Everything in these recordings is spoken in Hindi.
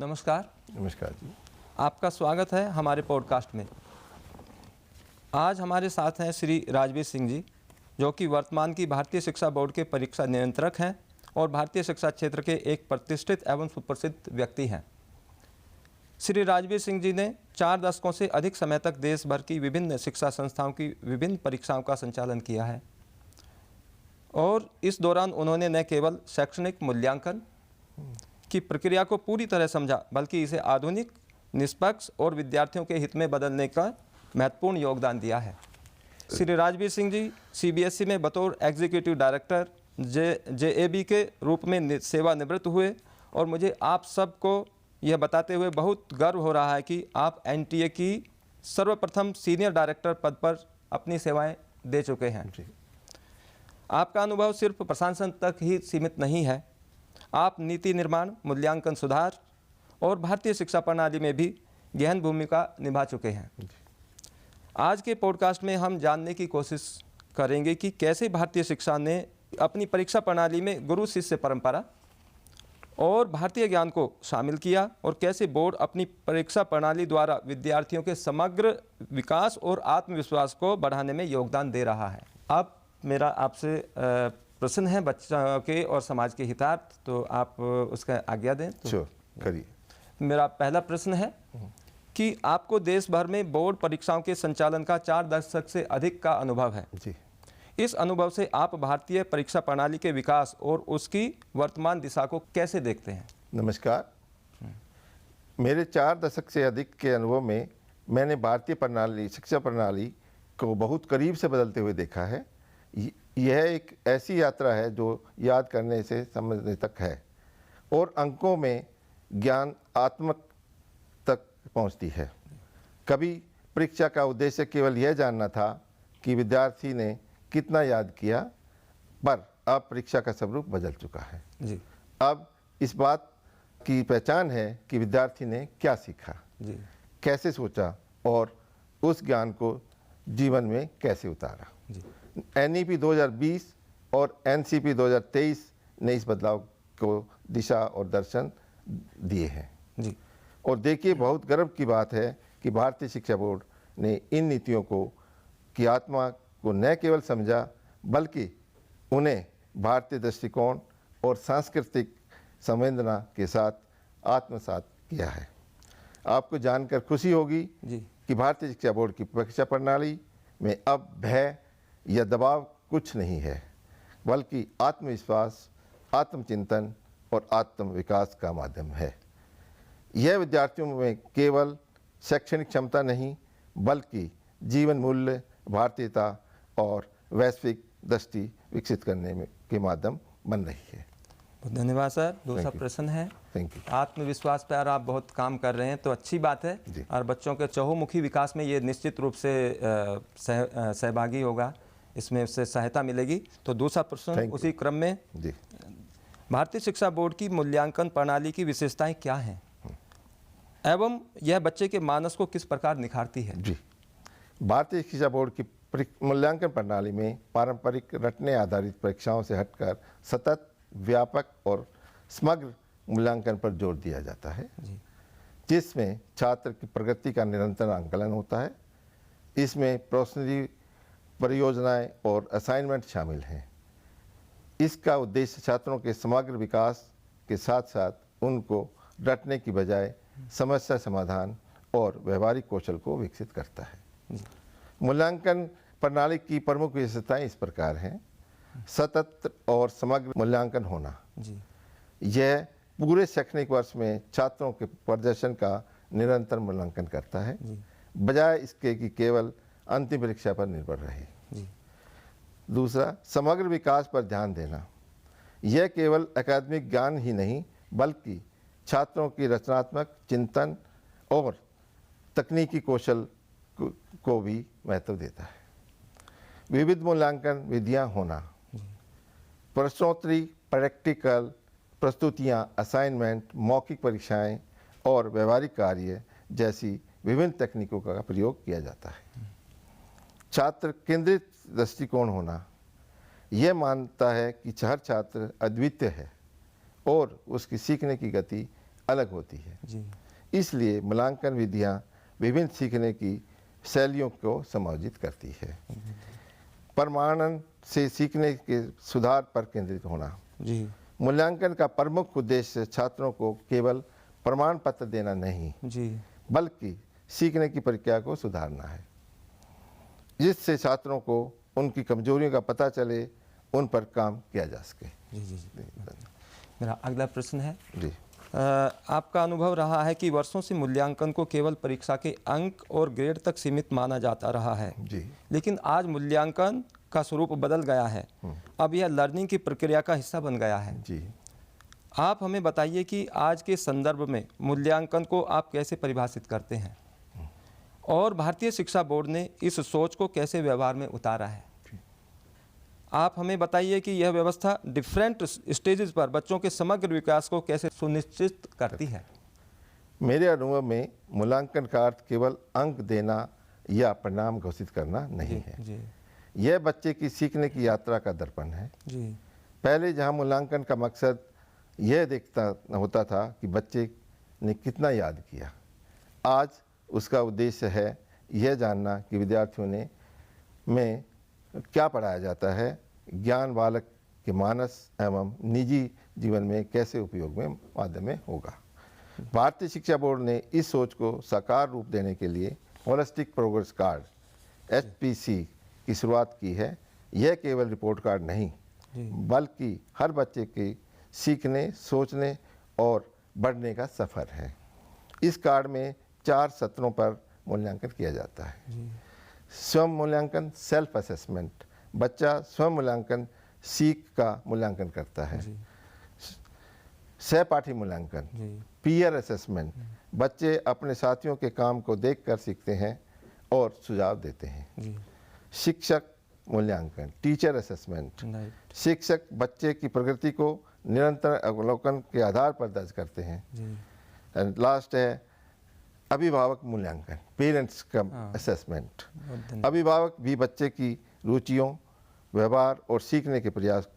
नमस्कार। नमस्कार जी। आपका स्वागत है हमारे पॉडकास्ट में। आज हमारे साथ हैं श्री राजवीर सिंह जी, जो कि वर्तमान की भारतीय शिक्षा बोर्ड के परीक्षा नियंत्रक हैं और भारतीय शिक्षा क्षेत्र के एक प्रतिष्ठित एवं सुप्रसिद्ध व्यक्ति हैं। श्री राजवीर सिंह जी ने 4 दशकों से अधिक समय तक देश भर की विभिन्न शिक्षा संस्थाओं की विभिन्न परीक्षाओं का संचालन किया है और इस दौरान उन्होंने न केवल शैक्षणिक मूल्यांकन की प्रक्रिया को पूरी तरह समझा, बल्कि इसे आधुनिक, निष्पक्ष और विद्यार्थियों के हित में बदलने का महत्वपूर्ण योगदान दिया है। श्री राजवीर सिंह जी सीबीएसई में बतौर एग्जीक्यूटिव डायरेक्टर जेएबी के रूप में सेवानिवृत्त हुए और मुझे आप सबको यह बताते हुए बहुत गर्व हो रहा है कि आप एनटीए की सर्वप्रथम सीनियर डायरेक्टर पद पर अपनी सेवाएं दे चुके हैं। आपका अनुभव सिर्फ प्रशासन तक ही सीमित नहीं है, आप नीति निर्माण, मूल्यांकन सुधार और भारतीय शिक्षा प्रणाली में भी गहन भूमिका निभा चुके हैं। आज के पॉडकास्ट में हम जानने की कोशिश करेंगे कि कैसे भारतीय शिक्षा ने अपनी परीक्षा प्रणाली में गुरु शिष्य परंपरा और भारतीय ज्ञान को शामिल किया और कैसे बोर्ड अपनी परीक्षा प्रणाली द्वारा विद्यार्थियों के समग्र विकास और आत्मविश्वास को बढ़ाने में योगदान दे रहा है। अब मेरा आपसे प्रश्न है बच्चों के और समाज के हितार्थ, तो आप उसका आज्ञा दें तो करिए। मेरा पहला प्रश्न है कि आपको देश भर में बोर्ड परीक्षाओं के संचालन का 4 दशक से अधिक का अनुभव है जी। इस अनुभव से आप भारतीय परीक्षा प्रणाली के विकास और उसकी वर्तमान दिशा को कैसे देखते हैं? नमस्कार। मेरे 4 दशक से अधिक के अनुभव में मैंने भारतीय शिक्षा प्रणाली को बहुत करीब से बदलते हुए देखा है। यह एक ऐसी यात्रा है जो याद करने से समझने तक है और अंकों में ज्ञान आत्मक तक पहुंचती है। कभी परीक्षा का उद्देश्य केवल यह जानना था कि विद्यार्थी ने कितना याद किया, पर अब परीक्षा का स्वरूप बदल चुका है जी। अब इस बात की पहचान है कि विद्यार्थी ने क्या सीखा जी। कैसे सोचा और उस ज्ञान को जीवन में कैसे उतारा जी। एनईपी 2020 और एनसीपी 2023 ने इस बदलाव को दिशा और दर्शन दिए हैं जी। और देखिए, बहुत गर्व की बात है कि भारतीय शिक्षा बोर्ड ने इन नीतियों की आत्मा को न केवल समझा, बल्कि उन्हें भारतीय दृष्टिकोण और सांस्कृतिक संवेदना के साथ आत्मसात किया है। आपको जानकर खुशी होगी जी। कि भारतीय शिक्षा बोर्ड की परीक्षा प्रणाली में अब भय या दबाव कुछ नहीं है, बल्कि आत्मविश्वास, आत्मचिंतन और आत्म विकास का माध्यम है। यह विद्यार्थियों में केवल शैक्षणिक क्षमता नहीं, बल्कि जीवन मूल्य, भारतीयता और वैश्विक दृष्टि विकसित करने के माध्यम बन रही है। बहुत धन्यवाद सर। दूसरा प्रश्न है, थैंक यू। आत्मविश्वास पर आप बहुत काम कर रहे हैं तो अच्छी बात है जी। और बच्चों के चहुमुखी विकास में ये निश्चित रूप से सहभागी होगा, इसमें उससे सहायता मिलेगी। तो दूसरा प्रश्न उसी क्रम में जी। भारतीय शिक्षा बोर्ड की मूल्यांकन प्रणाली की विशेषताएं क्या हैं एवं यह बच्चे के मानस को किस प्रकार निखारती है? जी। भारतीय शिक्षा बोर्ड की मूल्यांकन प्रणाली में पारंपरिक रटने आधारित परीक्षाओं से हटकर सतत, व्यापक और समग्र मूल्यांकन पर जोर दिया जाता है, जिसमें छात्र की प्रगति का निरंतर आंकलन होता है। इसमें प्रोफेशनली परियोजनाएं और असाइनमेंट शामिल हैं। इसका उद्देश्य छात्रों के समग्र विकास के साथ साथ उनको रटने की बजाय समस्या समाधान और व्यवहारिक कौशल को विकसित करता है। मूल्यांकन प्रणाली की प्रमुख विशेषताएं इस प्रकार हैं। सतत और समग्र मूल्यांकन होना जी। यह पूरे शैक्षणिक वर्ष में छात्रों के प्रदर्शन का निरंतर मूल्यांकन करता है, बजाय इसके कि केवल अंतिम परीक्षा पर निर्भर रहे जी। दूसरा, समग्र विकास पर ध्यान देना। यह केवल एकेडमिक ज्ञान ही नहीं, बल्कि छात्रों की रचनात्मक चिंतन और तकनीकी कौशल को भी महत्व देता है। विविध मूल्यांकन विधियां होना, प्रश्नोत्तरी, प्रैक्टिकल प्रस्तुतियां, असाइनमेंट, मौखिक परीक्षाएं और व्यवहारिक कार्य जैसी विभिन्न तकनीकों का प्रयोग किया जाता है। छात्र केंद्रित दृष्टिकोण होना, यह मानता है कि हर छात्र अद्वितीय है और उसकी सीखने की गति अलग होती है। जी इसलिए मूल्यांकन विधियां विभिन्न सीखने की शैलियों को समायोजित करती है। प्रमाणन से सीखने के सुधार पर केंद्रित होना। जी मूल्यांकन का प्रमुख उद्देश्य छात्रों को केवल प्रमाण पत्र देना नहीं, जी बल्कि सीखने की प्रक्रिया को सुधारना है, जिससे छात्रों को उनकी कमजोरियों का पता चले, उन पर काम किया जा सके। जी जी जी मेरा अगला प्रश्न है, जी आपका अनुभव रहा है कि वर्षों से मूल्यांकन को केवल परीक्षा के अंक और ग्रेड तक सीमित माना जाता रहा है, जी लेकिन आज मूल्यांकन का स्वरूप बदल गया है। अब यह लर्निंग की प्रक्रिया का हिस्सा बन गया है। जी आप हमें बताइए कि आज के संदर्भ में मूल्यांकन को आप कैसे परिभाषित करते हैं और भारतीय शिक्षा बोर्ड ने इस सोच को कैसे व्यवहार में उतारा है। आप हमें बताइए कि यह व्यवस्था डिफरेंट स्टेजेस पर बच्चों के समग्र विकास को कैसे सुनिश्चित करती है। मेरे अनुभव में मूल्यांकन का अर्थ केवल अंक देना या परिणाम घोषित करना नहीं है। जी यह बच्चे की सीखने की यात्रा का दर्पण है। जी पहले जहां मूल्यांकन का मकसद यह देखता होता था कि बच्चे ने कितना याद किया, आज उसका उद्देश्य है यह जानना कि विद्यार्थियों ने में क्या पढ़ाया जाता है, ज्ञान बालक के मानस एवं निजी जीवन में कैसे उपयोग में माध्यम में होगा। भारतीय शिक्षा बोर्ड ने इस सोच को साकार रूप देने के लिए होलिस्टिक प्रोग्रेस कार्ड HPC की शुरुआत की है। यह केवल रिपोर्ट कार्ड नहीं, बल्कि हर बच्चे के सीखने, सोचने और बढ़ने का सफ़र है। इस कार्ड में 4 सत्रों पर मूल्यांकन किया जाता है। स्वयं मूल्यांकन, सेल्फ असेसमेंट, बच्चा स्वयं मूल्यांकन सीख का मूल्यांकन करता है। सहपाठी मूल्यांकन, पीयर असेसमेंट, बच्चे अपने साथियों के काम को देखकर सीखते हैं और सुझाव देते हैं। शिक्षक मूल्यांकन, टीचर असेसमेंट, शिक्षक बच्चे की प्रगति को निरंतर अवलोकन के आधार पर दर्ज करते हैं। एंड लास्ट है अभिभावक मूल्यांकन, पेरेंट्स का असेसमेंट। अभिभावक भी बच्चे की रुचियों, व्यवहार और सीखने के प्रयास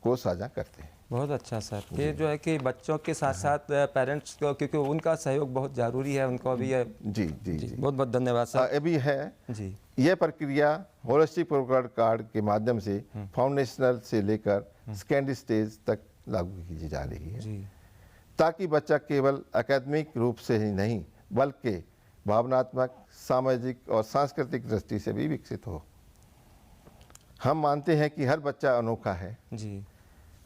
को साझा करते हैं। बहुत अच्छा सर, ये जो है कि बच्चों के साथ साथ पेरेंट्स को, क्योंकि उनका सहयोग बहुत ज़रूरी है, उनको भी है। जी जी जी बहुत बहुत धन्यवाद सर। अभी है जी यह प्रक्रिया होलिस्टिक प्रोग्रेस कार्ड के माध्यम से फाउंडेशनल से लेकर सेकेंडरी स्टेज तक लागू की जा रही है, जी ताकि बच्चा केवल एकेडमिक रूप से ही नहीं, बल्कि भावनात्मक, सामाजिक और सांस्कृतिक दृष्टि से भी विकसित हो। हम मानते हैं कि हर बच्चा अनोखा है, जी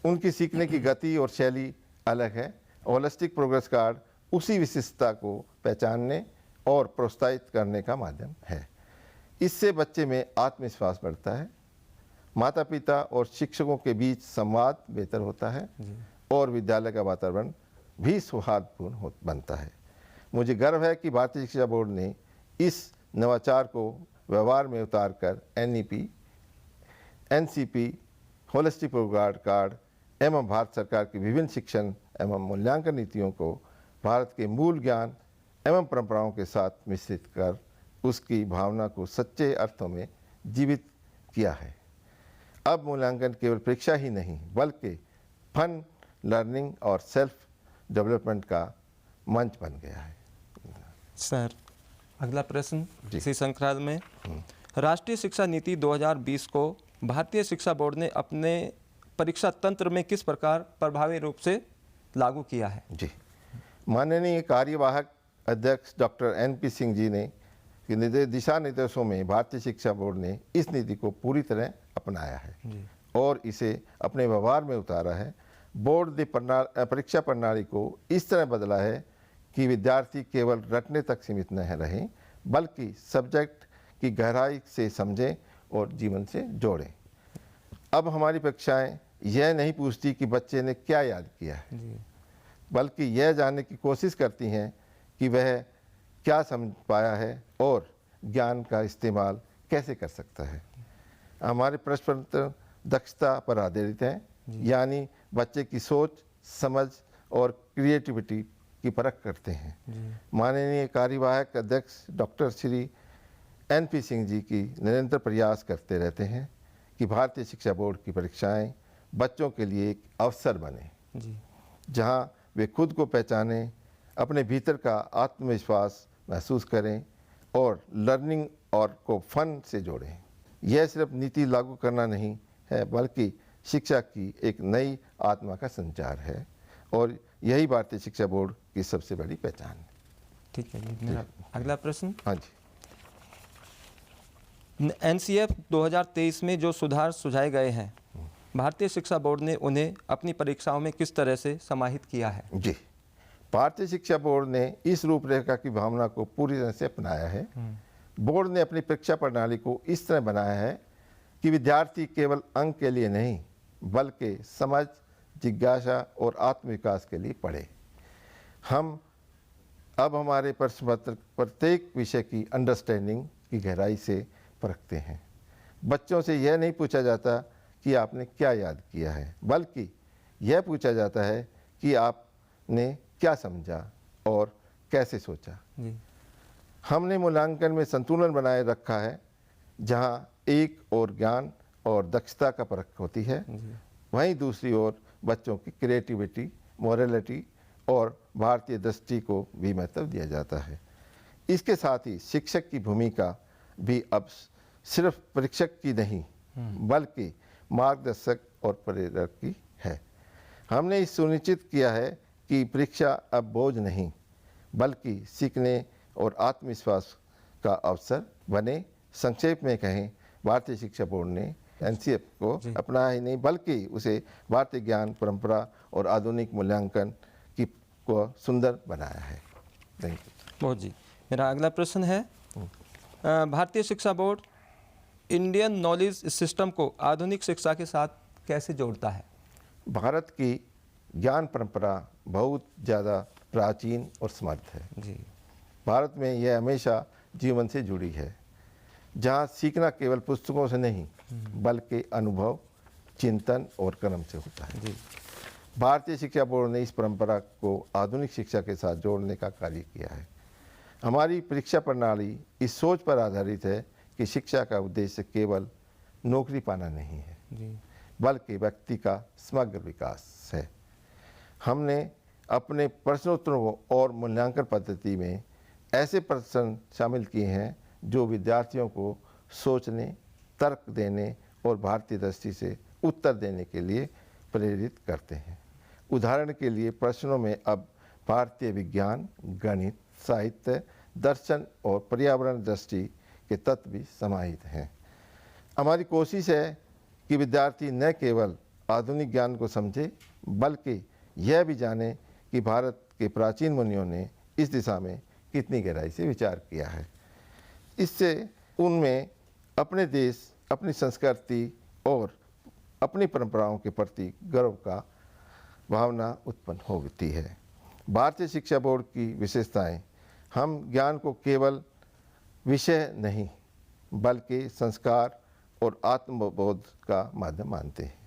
उनकी सीखने की गति और शैली अलग है। होलिस्टिक प्रोग्रेस कार्ड उसी विशिष्टता को पहचानने और प्रोत्साहित करने का माध्यम है। इससे बच्चे में आत्मविश्वास बढ़ता है, माता पिता और शिक्षकों के बीच संवाद बेहतर होता है और विद्यालय का वातावरण भी सौहार्दपूर्ण बनता है। मुझे गर्व है कि भारतीय शिक्षा बोर्ड ने इस नवाचार को व्यवहार में उतारकर NEP, NCP, holistic progress card एवं भारत सरकार की विभिन्न शिक्षण एवं मूल्यांकन नीतियों को भारत के मूल ज्ञान एवं परंपराओं के साथ मिश्रित कर उसकी भावना को सच्चे अर्थों में जीवित किया है। अब मूल्यांकन केवल परीक्षा ही नहीं, बल्कि फन, लर्निंग और सेल्फ डेवलपमेंट का मंच बन गया है। सर, अगला प्रश्न इसी श्रृंखला में, राष्ट्रीय शिक्षा नीति 2020 को भारतीय शिक्षा बोर्ड ने अपने परीक्षा तंत्र में किस प्रकार प्रभावी रूप से लागू किया है। जी, माननीय कार्यवाहक अध्यक्ष डॉक्टर NP सिंह जी ने दिशा निर्देशों में भारतीय शिक्षा बोर्ड ने इस नीति को पूरी तरह अपनाया है और इसे अपने व्यवहार में उतारा है। बोर्ड ने परीक्षा प्रणाली को इस तरह बदला है कि विद्यार्थी केवल रटने तक सीमित न रहें, बल्कि सब्जेक्ट की गहराई से समझें और जीवन से जोड़ें। अब हमारी परीक्षाएं यह नहीं पूछती कि बच्चे ने क्या याद किया है, बल्कि यह जानने की कोशिश करती हैं कि वह क्या समझ पाया है और ज्ञान का इस्तेमाल कैसे कर सकता है। हमारे प्रश्न पत्र दक्षता पर आधारित हैं, यानी बच्चे की सोच, समझ और क्रिएटिविटी की परख करते हैं। माननीय कार्यवाहक अध्यक्ष डॉक्टर श्री NP सिंह जी की निरंतर प्रयास करते रहते हैं कि भारतीय शिक्षा बोर्ड की परीक्षाएं बच्चों के लिए एक अवसर बने, जहां वे खुद को पहचानें, अपने भीतर का आत्मविश्वास महसूस करें और लर्निंग और को फन से जोड़ें। यह सिर्फ नीति लागू करना नहीं है, बल्कि शिक्षा की एक नई आत्मा का संचार है और यही भारतीय शिक्षा बोर्ड की सबसे बड़ी पहचान है। ठीक है जी। मेरा अगला प्रश्न, हाँ जी। एनसीएफ 2023 में जो सुधार सुझाए गए हैं, भारतीय शिक्षा बोर्ड ने उन्हें अपनी परीक्षाओं में किस तरह से समाहित किया है? जी, भारतीय शिक्षा बोर्ड ने इस रूपरेखा की भावना को पूरी तरह से अपनाया है। बोर्ड ने अपनी परीक्षा प्रणाली को इस तरह बनाया है कि विद्यार्थी केवल अंक के लिए नहीं, बल्कि समझ, जिज्ञासा और आत्मविकास के लिए पढ़े। हम अब हमारे प्रश्न पत्र प्रत्येक विषय की अंडरस्टैंडिंग की गहराई से परखते हैं। बच्चों से यह नहीं पूछा जाता कि आपने क्या याद किया है, बल्कि यह पूछा जाता है कि आपने क्या समझा और कैसे सोचा। जी। हमने मूल्यांकन में संतुलन बनाए रखा है, जहां एक ओर ज्ञान और दक्षता का परख होती है, वहीं दूसरी ओर बच्चों की क्रिएटिविटी, मोरलिटी और भारतीय दृष्टि को भी महत्व दिया जाता है। इसके साथ ही शिक्षक की भूमिका भी अब सिर्फ परीक्षक की नहीं, बल्कि मार्गदर्शक और प्रेरक की है। हमने इस सुनिश्चित किया है कि परीक्षा अब बोझ नहीं, बल्कि सीखने और आत्मविश्वास का अवसर बने। संक्षेप में कहें, भारतीय शिक्षा बोर्ड ने एनसीएफ को अपनाया ही नहीं, बल्कि उसे भारतीय ज्ञान परंपरा और आधुनिक मूल्यांकन की को सुंदर बनाया है। Thank you. बहुत जी। मेरा अगला प्रश्न है, भारतीय शिक्षा बोर्ड इंडियन नॉलेज सिस्टम को आधुनिक शिक्षा के साथ कैसे जोड़ता है? भारत की ज्ञान परंपरा बहुत ज़्यादा प्राचीन और समृद्ध है। जी। भारत में यह हमेशा जीवन से जुड़ी है, जहाँ सीखना केवल पुस्तकों से नहीं, बल्कि अनुभव, चिंतन और कर्म से होता है। जी। भारतीय शिक्षा बोर्ड ने इस परंपरा को आधुनिक शिक्षा के साथ जोड़ने का कार्य किया है। हमारी परीक्षा प्रणाली इस सोच पर आधारित है कि शिक्षा का उद्देश्य केवल नौकरी पाना नहीं है, जी। बल्कि व्यक्ति का समग्र विकास है। हमने अपने प्रश्नोत्तरों और मूल्यांकन पद्धति में ऐसे प्रश्न शामिल किए हैं जो विद्यार्थियों को सोचने, तर्क देने और भारतीय दृष्टि से उत्तर देने के लिए प्रेरित करते हैं। उदाहरण के लिए प्रश्नों में अब भारतीय विज्ञान, गणित, साहित्य, दर्शन और पर्यावरण दृष्टि के तत्व भी समाहित हैं। हमारी कोशिश है कि विद्यार्थी न केवल आधुनिक ज्ञान को समझे, बल्कि यह भी जाने कि भारत के प्राचीन मुनियों ने इस दिशा में कितनी गहराई से विचार किया है। इससे उनमें अपने देश, अपनी संस्कृति और अपनी परंपराओं के प्रति गर्व का भावना उत्पन्न होती है। भारतीय शिक्षा बोर्ड की विशेषताएं, हम ज्ञान को केवल विषय नहीं, बल्कि संस्कार और आत्मबोध का माध्यम मानते हैं।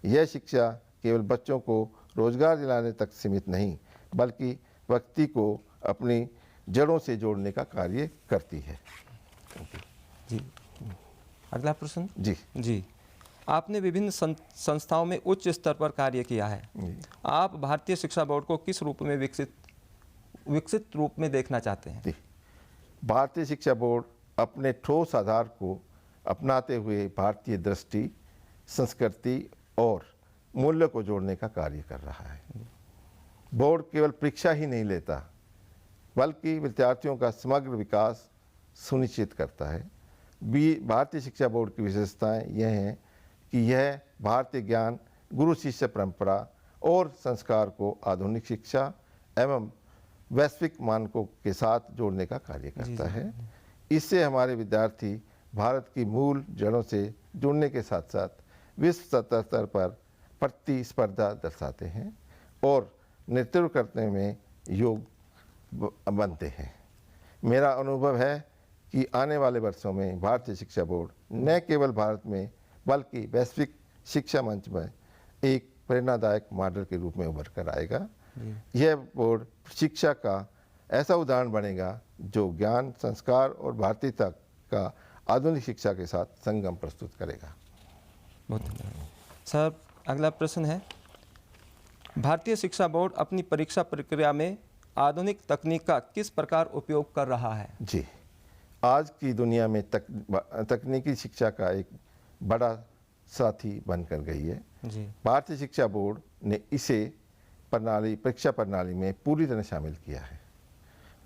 यह शिक्षा केवल बच्चों को रोजगार दिलाने तक सीमित नहीं, बल्कि व्यक्ति को अपनी जड़ों से जोड़ने का कार्य करती है। जी। अगला प्रश्न। जी। जी। आपने विभिन्न संस्थाओं में उच्च स्तर पर कार्य किया है। आप भारतीय शिक्षा बोर्ड को किस रूप में विकसित रूप में देखना चाहते हैं? जी। भारतीय शिक्षा बोर्ड अपने ठोस आधार को अपनाते हुए भारतीय दृष्टि, संस्कृति और मूल्य को जोड़ने का कार्य कर रहा है। बोर्ड केवल परीक्षा ही नहीं लेता, बल्कि विद्यार्थियों का समग्र विकास सुनिश्चित करता है। भारतीय शिक्षा बोर्ड की विशेषताएं यह हैं कि यह भारतीय ज्ञान, गुरु शिष्य परंपरा और संस्कार को आधुनिक शिक्षा एवं वैश्विक मानकों के साथ जोड़ने का कार्य करता है। इससे हमारे विद्यार्थी भारत की मूल जड़ों से जुड़ने के साथ साथ विश्व स्तर पर प्रतिस्पर्धा दर्शाते हैं और नेतृत्व करने में योग बनते हैं। मेरा अनुभव है कि आने वाले वर्षों में भारतीय शिक्षा बोर्ड न केवल भारत में, बल्कि वैश्विक शिक्षा मंच में एक प्रेरणादायक मॉडल के रूप में उभर कर आएगा। यह बोर्ड शिक्षा का ऐसा उदाहरण बनेगा जो ज्ञान, संस्कार और भारतीयता का आधुनिक शिक्षा के साथ संगम प्रस्तुत करेगा। बहुत धन्यवाद सर। अगला प्रश्न है, भारतीय शिक्षा बोर्ड अपनी परीक्षा प्रक्रिया में आधुनिक तकनीक का किस प्रकार उपयोग कर रहा है? जी, आज की दुनिया में तकनीकी शिक्षा का एक बड़ा साथी बनकर गई है। जी भारतीय शिक्षा बोर्ड ने इसे परीक्षा प्रणाली में पूरी तरह शामिल किया है।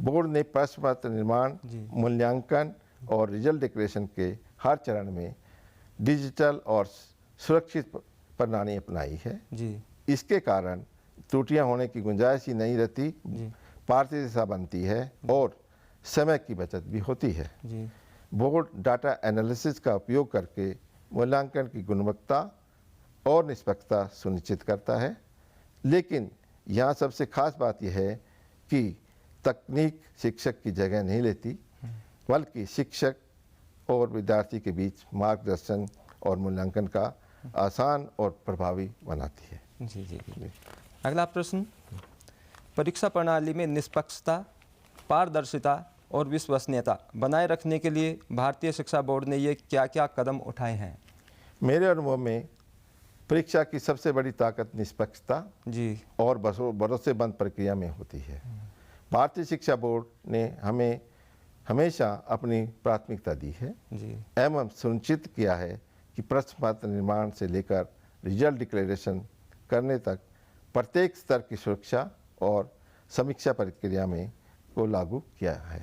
बोर्ड ने प्रश्न पत्र निर्माण, जी। मूल्यांकन और रिजल्ट डिक्लेरेशन के हर चरण में डिजिटल और सुरक्षित प्रणाली अपनाई है। जी इसके कारण त्रुटियां होने की गुंजाइश ही नहीं रहती, जी पारदर्शिता बनती है और समय की बचत भी होती है। जी बोर्ड डाटा एनालिसिस का उपयोग करके मूल्यांकन की गुणवत्ता और निष्पक्षता सुनिश्चित करता है। लेकिन यहाँ सबसे खास बात यह है कि तकनीक शिक्षक की जगह नहीं लेती, बल्कि शिक्षक और विद्यार्थी के बीच मार्गदर्शन और मूल्यांकन का आसान और प्रभावी बनाती है। जी जी जी। अगला प्रश्न, परीक्षा प्रणाली में निष्पक्षता, पारदर्शिता और विश्वसनीयता बनाए रखने के लिए भारतीय शिक्षा बोर्ड ने ये क्या क्या कदम उठाए हैं? मेरे अनुभव में परीक्षा की सबसे बड़ी ताकत निष्पक्षता जी और भरोसेमंद प्रक्रिया में होती है। भारतीय शिक्षा बोर्ड ने हमें हमेशा अपनी प्राथमिकता दी है जी एवं सुनिश्चित किया है कि प्रश्न पत्र निर्माण से लेकर रिजल्ट डिक्लेरेशन करने तक प्रत्येक स्तर की सुरक्षा और समीक्षा प्रक्रिया में को लागू किया है।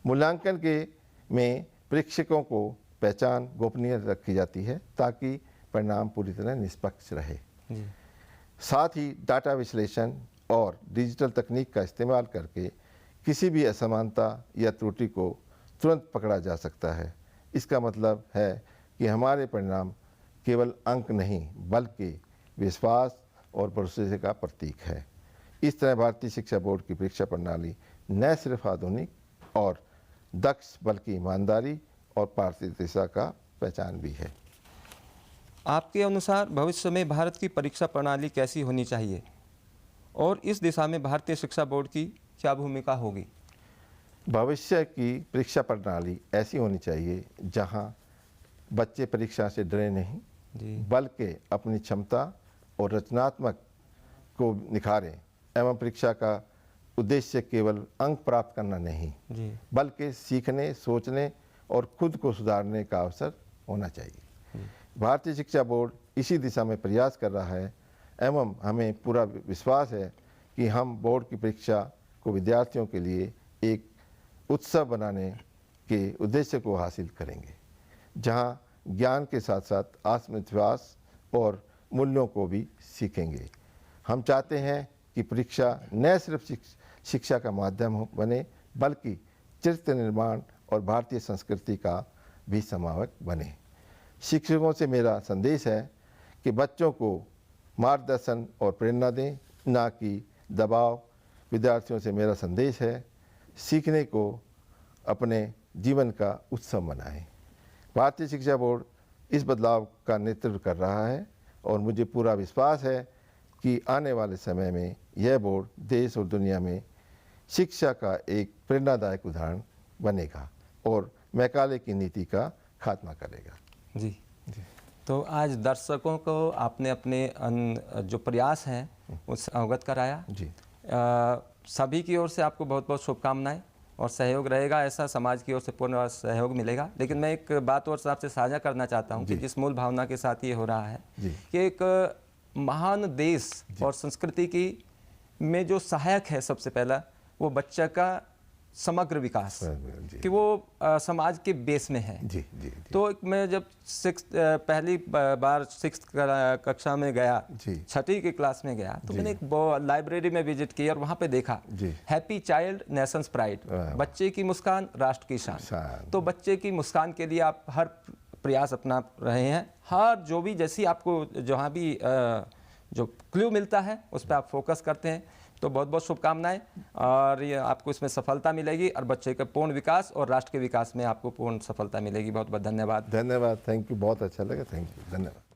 मूल्यांकन में परीक्षकों को पहचान गोपनीय रखी जाती है ताकि परिणाम पूरी तरह निष्पक्ष रहे। जी साथ ही डाटा विश्लेषण और डिजिटल तकनीक का इस्तेमाल करके किसी भी असमानता या त्रुटि को तुरंत पकड़ा जा सकता है। इसका मतलब है कि हमारे परिणाम केवल अंक नहीं बल्कि विश्वास और भरोसे का प्रतीक है। इस तरह भारतीय शिक्षा बोर्ड की परीक्षा प्रणाली न सिर्फ आधुनिक और दक्ष बल्कि ईमानदारी और पारदर्शिता का पहचान भी है। आपके अनुसार भविष्य में भारत की परीक्षा प्रणाली कैसी होनी चाहिए और इस दिशा में भारतीय शिक्षा बोर्ड की क्या भूमिका होगी? भविष्य की परीक्षा प्रणाली ऐसी होनी चाहिए जहां बच्चे परीक्षा से डरे नहीं जी बल्कि अपनी क्षमता और रचनात्मक को निखारें एवं परीक्षा का उद्देश्य केवल अंक प्राप्त करना नहीं जी बल्कि सीखने, सोचने और खुद को सुधारने का अवसर होना चाहिए। भारतीय शिक्षा बोर्ड इसी दिशा में प्रयास कर रहा है एवं हमें पूरा विश्वास है कि हम बोर्ड की परीक्षा को विद्यार्थियों के लिए एक उत्सव बनाने के उद्देश्य को हासिल करेंगे, जहां ज्ञान के साथ साथ आत्मविश्वास और मूल्यों को भी सीखेंगे। हम चाहते हैं कि परीक्षा न सिर्फ शिक्षा का माध्यम बने बल्कि चरित्र निर्माण और भारतीय संस्कृति का भी समावक बने। शिक्षकों से मेरा संदेश है कि बच्चों को मार्गदर्शन और प्रेरणा दें, ना कि दबाव। विद्यार्थियों से मेरा संदेश है, सीखने को अपने जीवन का उत्सव बनाएं। भारतीय शिक्षा बोर्ड इस बदलाव का नेतृत्व कर रहा है और मुझे पूरा विश्वास है कि आने वाले समय में यह बोर्ड देश और दुनिया में शिक्षा का एक प्रेरणादायक उदाहरण बनेगा और मैकाले की नीति का खात्मा करेगा। जी तो आज दर्शकों को आपने अपने जो प्रयास हैं उससे अवगत कराया। जी सभी की ओर से आपको बहुत बहुत शुभकामनाएं और सहयोग रहेगा, ऐसा समाज की ओर से पूर्ण सहयोग मिलेगा। लेकिन मैं एक बात और आपसे साझा करना चाहता हूं कि जिस मूल भावना के साथ ये हो रहा है कि एक महान देश और संस्कृति की में जो सहायक है सबसे पहला वो बच्चा का समग्र विकास, कि वो समाज के बेस में है। जी जी तो मैं जब पहली बार 6th कक्षा में गया, जी। 6ठी की क्लास में गया, तो मैंने एक लाइब्रेरी में विजिट की और वहाँ पे देखा हैप्पी चाइल्ड नेशंस प्राइड, बच्चे की मुस्कान राष्ट्र की शान। तो बच्चे की मुस्कान के लिए आप हर प्रयास अपना रहे हैं, हर जो भी जैसी आपको जहाँ भी जो क्लू मिलता है उस पर आप फोकस करते हैं। तो बहुत बहुत शुभकामनाएं और ये आपको इसमें सफलता मिलेगी और बच्चे के पूर्ण विकास और राष्ट्र के विकास में आपको पूर्ण सफलता मिलेगी। बहुत बहुत धन्यवाद। धन्यवाद, थैंक यू, बहुत अच्छा लगा, थैंक यू, धन्यवाद।